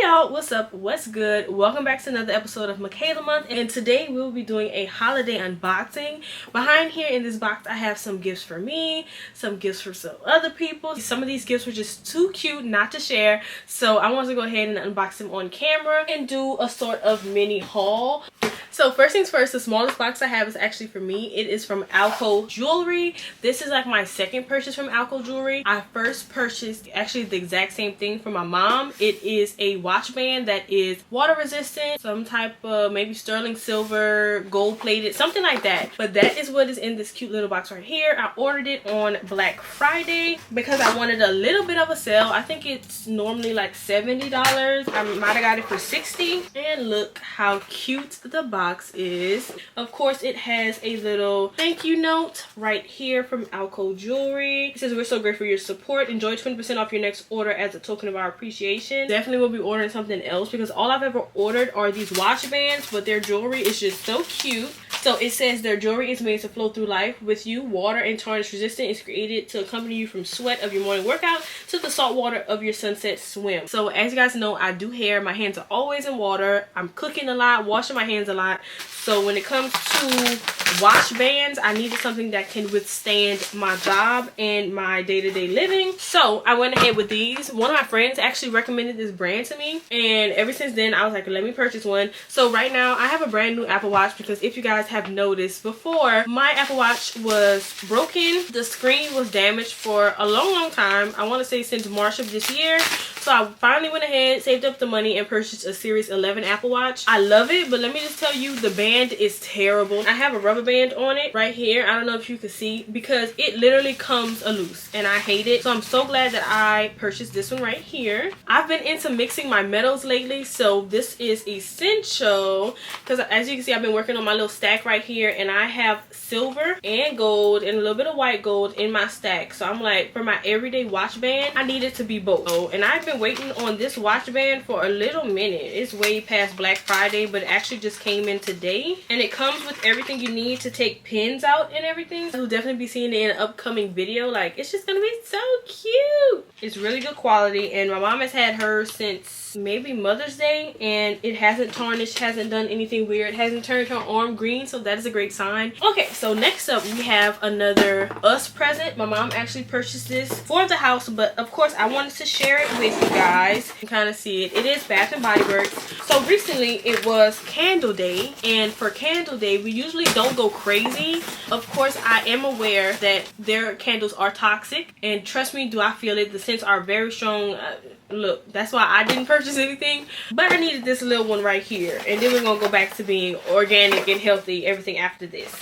y'all, what's up, what's good? Welcome back to another episode of Michaela Month, and today we'll be doing a holiday unboxing. Behind here in this box I have some gifts for me, some gifts for some other people. Some of these gifts were just too cute not to share, so I wanted to go ahead and unbox them on camera and do a sort of mini haul. So first things first, the smallest box I have is actually for me. It is from Alco jewelry. This is like my second purchase from Alco jewelry. I first purchased actually the exact same thing for my mom. It is a watch band that is water resistant, some type of maybe sterling silver, gold plated, something like that. But that is what is in this cute little box right here. I ordered it on Black Friday because I wanted a little bit of a sale. I think it's normally like $70. I might have got it for $60. And look how cute the box is. Of course, it has a little thank you note right here from Alco jewelry. It says, "We're so grateful for your support. Enjoy 20% off your next order as a token of our appreciation." Definitely will be ordering something else because all I've ever ordered are these watch bands, but their jewelry is just so cute. So it says their jewelry is made to flow through life with you. Water and tarnish resistant. Is created to accompany you from sweat of your morning workout to the salt water of your sunset swim. So as you guys know, I do hair. My hands are always in water. I'm cooking a lot, washing my hands a lot. So when it comes to watch bands, I needed something that can withstand my job and my day-to-day living. So I went ahead with these. One of my friends actually recommended this brand to me, and ever since then I was like, let me purchase one. So right now I have a brand new Apple Watch because if you guys have noticed before, my Apple Watch was broken. The screen was damaged for a long time. I want to say since March of this year. So I finally went ahead, saved up the money, and purchased a Series 11 Apple Watch. I love it, but let me just tell you, the band is terrible. I have a rubber band on it right here. I don't know if you can see because it literally comes loose and I hate it. So I'm so glad that I purchased this one right here. I've been into mixing my metals lately, so this is essential because as you can see, I've been working on my little stack right here, and I have silver and gold and a little bit of white gold in my stack. So I'm like, for my everyday watch band, I need it to be both. So, and I've been waiting on this watch band for a little minute. It's way past Black Friday, but it actually just came in today, and it comes with everything you need to take pins out and everything. You'll definitely be seeing it in an upcoming video. Like, it's just gonna be so cute. It's really good quality, and my mom has had hers since maybe Mother's Day, and it hasn't tarnished, hasn't done anything weird, hasn't turned her arm green, so that is a great sign. Okay, so next up we have another us present. My mom actually purchased this for the house, but of course I wanted to share it with you guys. You can kind of see it. It is Bath and Body Works. So recently it was Candle Day, and for Candle Day we usually don't go crazy. Of course I am aware that their candles are toxic, and trust me, do I feel it. The scents are very strong. Look, that's why I didn't purchase anything, but I needed this little one right here, and then we're gonna go back to being organic and healthy, everything after this.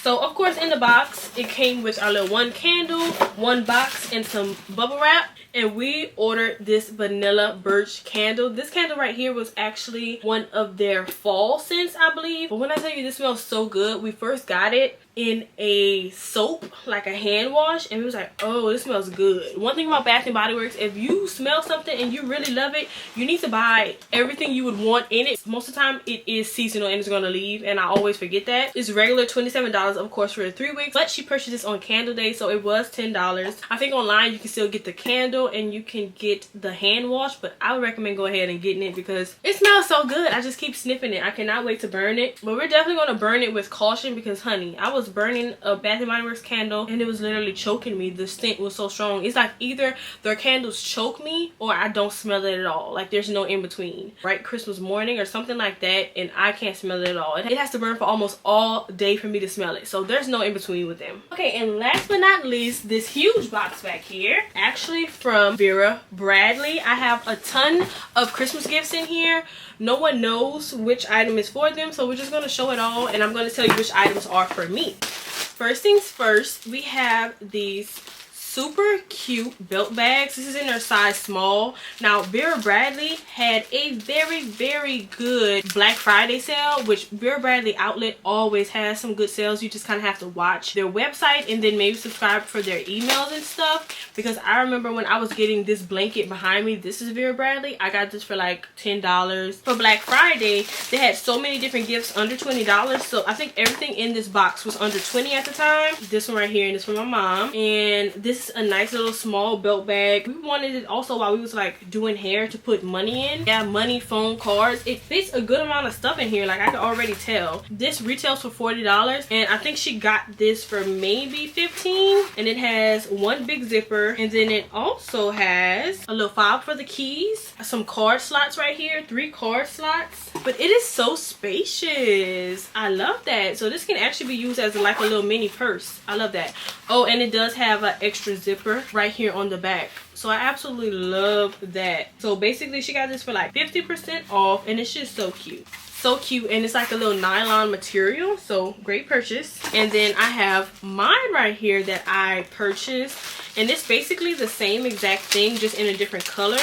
So of course in the box it came with our little one candle, one box, and some bubble wrap, and we ordered this vanilla birch candle. This candle right here was actually one of their fall scents, I believe, but when I tell you this smells so good, we first got it in a soap, like a hand wash, and we was like, oh, this smells good. One thing about Bath and Body Works, if you smell something and you really love it, you need to buy everything you would want in it. Most of the time it is seasonal and it's gonna leave, and I always forget that. It's regular $27, of course, for the 3 weeks, but she purchased this on Candle Day, so it was $10. I think online you can still get the candle and you can get the hand wash, but I would recommend go ahead and getting it because it smells so good. I just keep sniffing it. I cannot wait to burn it, but we're definitely gonna burn it with caution because, honey, I was burning a Bath & Body Works candle and it was literally choking me. The scent was so strong. It's like either their candles choke me or I don't smell it at all. Like, there's no in between. Right, Christmas morning or something like that, and I can't smell it at all. It has to burn for almost all day for me to smell it, so there's no in between with them. Okay, and last but not least, this huge box back here, actually from Vera Bradley. I have a ton of Christmas gifts in here. No one knows which item is for them, so we're just going to show it all, and I'm going to tell you which items are for me. First things first, we have these super cute belt bags. This is in their size small. Now Vera Bradley had a very good Black Friday sale, which Vera Bradley outlet always has some good sales. You just kind of have to watch their website and then maybe subscribe for their emails and stuff, because I remember when I was getting this blanket behind me, this is Vera Bradley, I got this for like $10. For Black Friday they had so many different gifts under $20, so I think everything in this box was under $20 at the time. This one right here, and this for my mom, and this this is a nice little small belt bag. We wanted it also while we was like doing hair to put money in. Yeah, money, phone, cards. It fits a good amount of stuff in here, like I can already tell. This retails for $40 and I think she got this for maybe $15. And it has one big zipper, and then it also has a little fob for the keys, some card slots right here, 3 card slots. But it is so spacious. I love that. So this can actually be used as like a little mini purse. I love that. Oh, and it does have an extra zipper right here on the back. So I absolutely love that. So basically she got this for like 50% off, and it's just so cute. So cute, and it's like a little nylon material, so great purchase. And then I have mine right here that I purchased, and it's basically the same exact thing, just in a different color.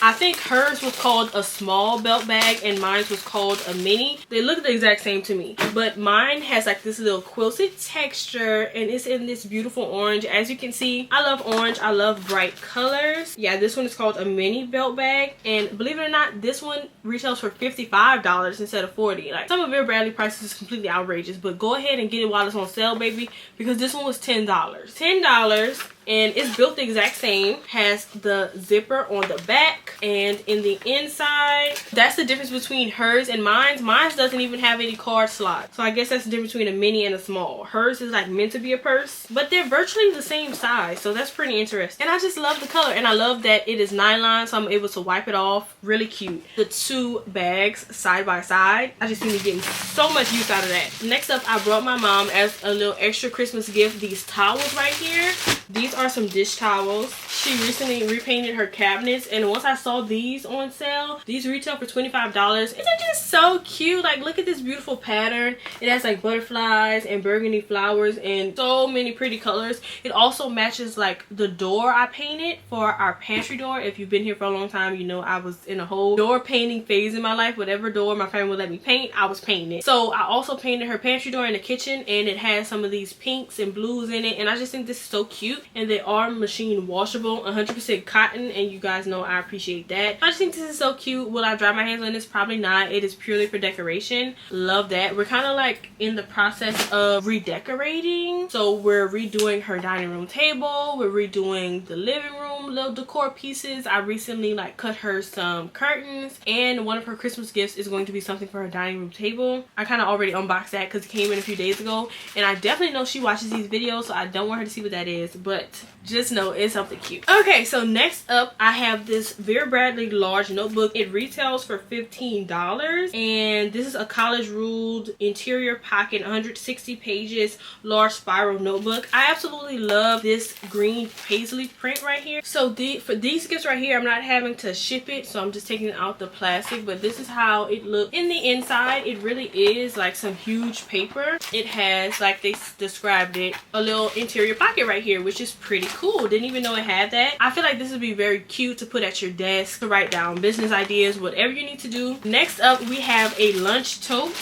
I think hers was called a small belt bag and mine was called a mini. They look the exact same to me, but mine has like this little quilted texture, and it's in this beautiful orange. As you can see, I love orange. I love bright colors. Yeah, this one is called a mini belt bag, and believe it or not, this one retails for $55 instead of $40. Like, some of Vera Bradley prices is completely outrageous, but go ahead and get it while it's on sale, baby, because this one was $10. $10. And it's built the exact same. Has the zipper on the back and in the inside. That's the difference between hers and mine. Mine doesn't even have any card slots, so I guess that's the difference between a mini and a small. Hers is like meant to be a purse, but they're virtually the same size, so that's pretty interesting. And I just love the color, and I love that it is nylon, so I'm able to wipe it off. Really cute. The 2 bags side by side, I just seem to be getting so much use out of that. Next up, I brought my mom as a little extra Christmas gift these towels right here. These are some dish towels. She recently repainted her cabinets, and once I saw these on sale, these retail for $25. And they're just so cute. Like, look at this beautiful pattern. It has like butterflies and burgundy flowers and so many pretty colors. It also matches like the door I painted for our pantry door. If you've been here for a long time, you know I was in a whole door painting phase in my life. Whatever door my family would let me paint, I was painting it. So I also painted her pantry door in the kitchen, and it has some of these pinks and blues in it, and I just think this is so cute. And they are machine washable, 100% cotton, and you guys know I appreciate that. I just think this is so cute. Will I dry my hands on this? Probably not. It is purely for decoration. Love that. We're kind of like in the process of redecorating, so we're redoing her dining room table, we're redoing the living room little decor pieces. I recently like cut her some curtains, and one of her Christmas gifts is going to be something for her dining room table. I kind of already unboxed that because it came in a few days ago, and I definitely know she watches these videos, so I don't want her to see what that is, but just know it's something cute. Okay, so next up I have this Vera Bradley large notebook. It retails for $15, and this is a college ruled interior pocket, 160 pages, large spiral notebook. I absolutely love this green paisley print right here. So for these gifts right here, I'm not having to ship it, so I'm just taking out the plastic, but this is how it looks in the inside. It really is like some huge paper. It has, like they described it, a little interior pocket right here, which is pretty cool. Didn't even know it had that. I feel like this would be very cute to put at your desk, to write down business ideas, whatever you need to do. Next up, we have a lunch tote.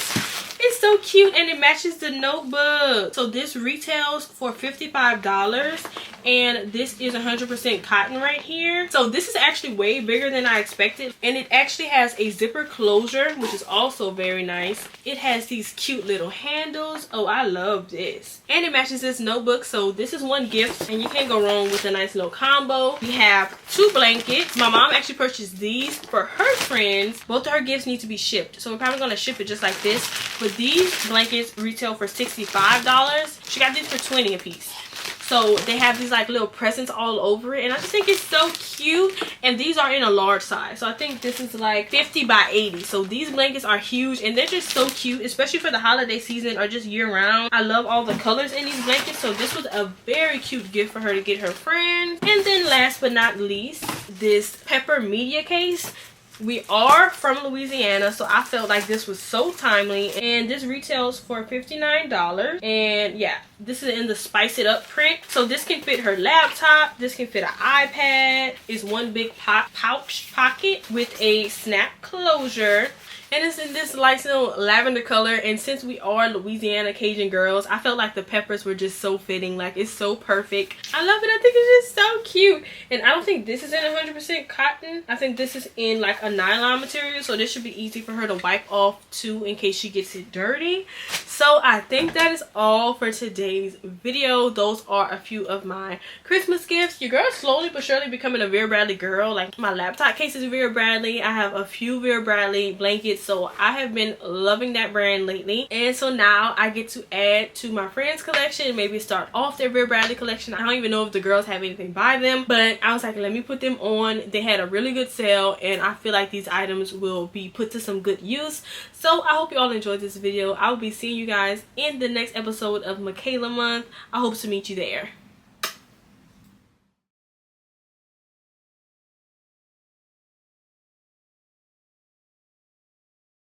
It's so cute, and it matches the notebook. So this retails for $55, and this is 100% cotton right here. So this is actually way bigger than I expected, and it actually has a zipper closure, which is also very nice. It has these cute little handles. Oh, I love this. And it matches this notebook, so this is one gift, and you can't go wrong with a nice little combo. We have 2 blankets. My mom actually purchased these for her friends. Both of her gifts need to be shipped, so we're probably going to ship it just like this. But these blankets retail for $65. She got these for $20 a piece. So they have these like little presents all over it, and I just think it's so cute. And these are in a large size, so I think this is like 50 by 80. So these blankets are huge, and they're just so cute, especially for the holiday season or just year round. I love all the colors in these blankets, so this was a very cute gift for her to get her friends. And then last but not least, this pepper media case. We are from Louisiana, so I felt like this was so timely, and this retails for $59. And yeah, this is in the Spice It Up print, so this can fit her laptop, this can fit an iPad. It's one big pouch pocket with a snap closure. and it's in this light lavender color. And since we are Louisiana Cajun girls, I felt like the peppers were just so fitting. Like, it's so perfect. I love it. I think it's just so cute. And I don't think this is in 100% cotton. I think this is in like a nylon material, so this should be easy for her to wipe off too in case she gets it dirty. So I think that is all for today's video. Those are a few of my Christmas gifts. Your girl is slowly but surely becoming a Vera Bradley girl. Like, my laptop case is Vera Bradley. I have a few Vera Bradley blankets, so I have been loving that brand lately. And so now I get to add to my friends collection, maybe start off their Vera Bradley collection. I don't even know if the girls have anything by them, but I was like, let me put them on. They had a really good sale, and I feel like these items will be put to some good use. So I hope you all enjoyed this video. I will be seeing you guys in the next episode of Michaela Month. I hope to meet you there.